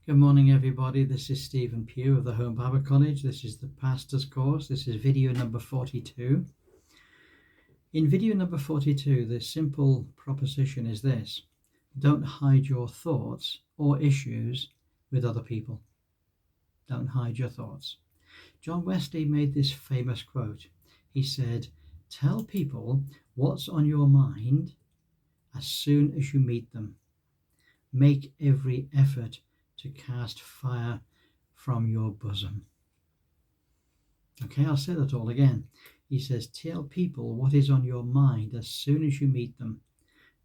Good morning, everybody. This is Stephen Pugh of the Home Bible College. This is the Pastors Course. This is video number 42. In video number 42, the simple proposition is this: don't hide your thoughts or issues with other people. Don't hide your thoughts. John Wesley made this famous quote. He said, "Tell people what's on your mind as soon as you meet them. Make every effort to cast fire from your bosom." Okay, I'll say that all again. He says, tell people what is on your mind as soon as you meet them.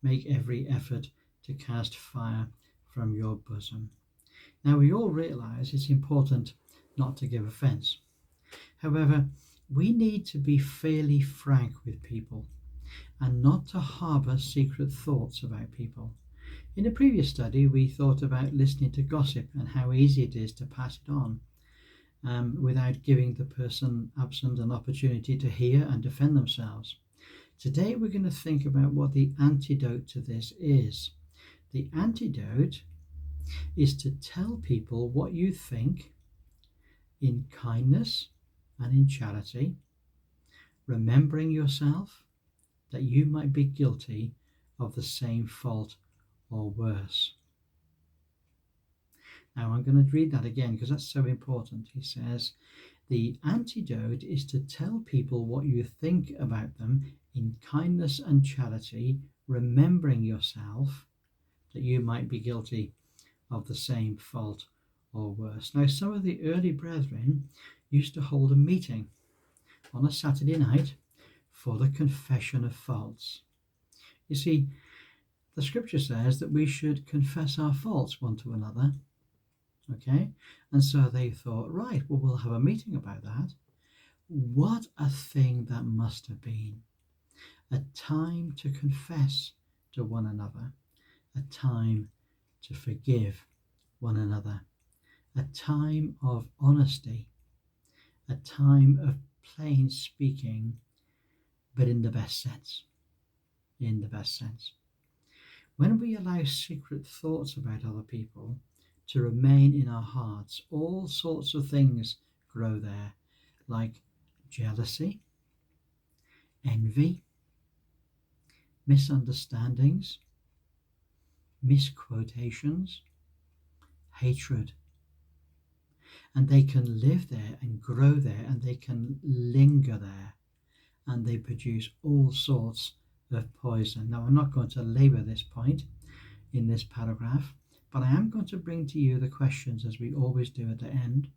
Make every effort to cast fire from your bosom. Now, we all realize it's important not to give offense. However, we need to be fairly frank with people and not to harbor secret thoughts about people. In a previous study, we thought about listening to gossip and how easy it is to pass it on without giving the person absent an opportunity to hear and defend themselves. Today, we're going to think about what the antidote to this is. The antidote is to tell people what you think in kindness and in charity, remembering yourself that you might be guilty of the same fault or worse. Now I'm going to read that again because that's so important. He says, the antidote is to tell people what you think about them in kindness and charity, remembering yourself that you might be guilty of the same fault or worse. Now, some of the early brethren used to hold a meeting on a Saturday night for the confession of faults. You see, the scripture says that we should confess our faults one to another. Okay? And so they thought, right, well, we'll have a meeting about that. What a thing that must have been. A time to confess to one another. A time to forgive one another. A time of honesty. A time of plain speaking, but in the best sense. In the best sense. When we allow secret thoughts about other people to remain in our hearts, all sorts of things grow there, like jealousy, envy, misunderstandings, misquotations, hatred. And they can live there and grow there, and they can linger there, and they produce all sorts of poison. Now, I'm not going to labor this point in this paragraph, but I am going to bring to you the questions as we always do at the end.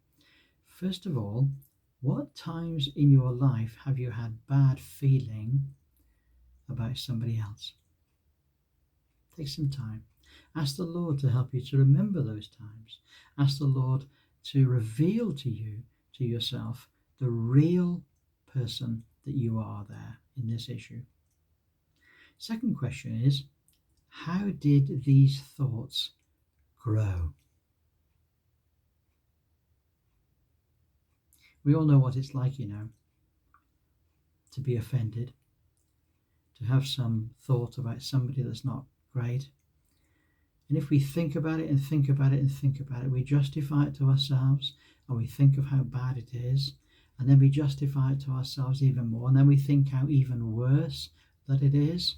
First of all, what times in your life have you had bad feeling about somebody else? Take some time. Ask the Lord to help you to remember those times. Ask the Lord to reveal to you, to yourself, the real person that you are there in this issue. Second question is, how did these thoughts grow? We all know what it's like, to be offended, to have some thought about somebody that's not great. And if we think about it and think about it and think about it, we justify it to ourselves, and we think of how bad it is, and then we justify it to ourselves even more, and then we think how even worse that it is.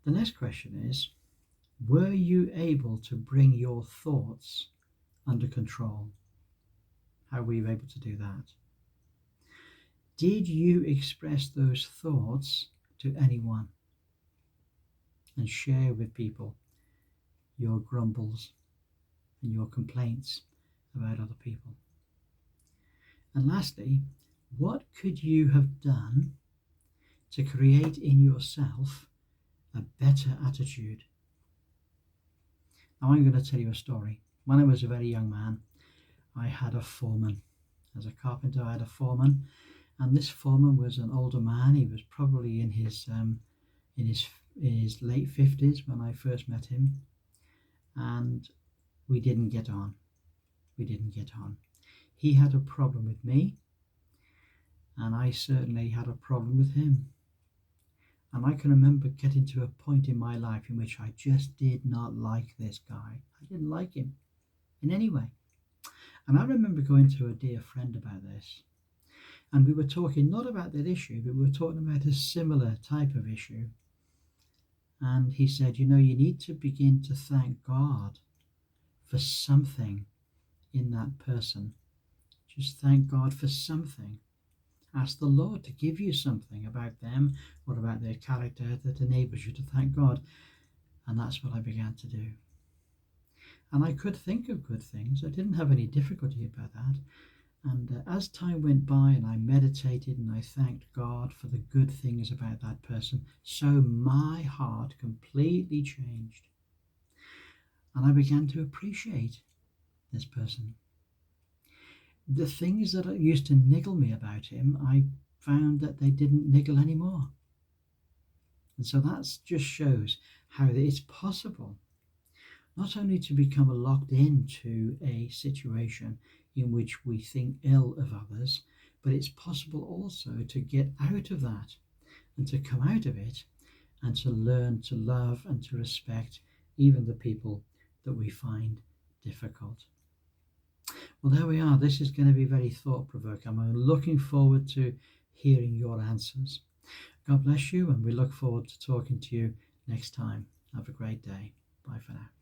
The next question is, were you able to bring your thoughts under control? How were you able to do that? Did you express those thoughts to anyone and share with people your grumbles and your complaints about other people? And lastly, what could you have done to create in yourself a better attitude? Now I'm going to tell you a story. When I was a very young man, I had a foreman. As a carpenter, I had a foreman, and this foreman was an older man. He was probably in his late 50s when I first met him, and we didn't get on. He had a problem with me, and I certainly had a problem with him. And I can remember getting to a point in my life in which I just did not like this guy. I didn't like him in any way. And I remember going to a dear friend about this. And we were talking not about that issue, but we were talking about a similar type of issue. And he said, you need to begin to thank God for something in that person. Just thank God for something. Ask the Lord to give you something about them or about their character that enables you to thank God. And that's what I began to do. And I could think of good things. I didn't have any difficulty about that. And as time went by and I meditated and I thanked God for the good things about that person, so my heart completely changed. And I began to appreciate this person. The things that used to niggle me about him, I found that they didn't niggle anymore. And so that just shows how it's possible not only to become locked into a situation in which we think ill of others, but it's possible also to get out of that and to come out of it and to learn to love and to respect even the people that we find difficult. Well, there we are. This is going to be very thought-provoking. I'm looking forward to hearing your answers. God bless you, and we look forward to talking to you next time. Have a great day. Bye for now.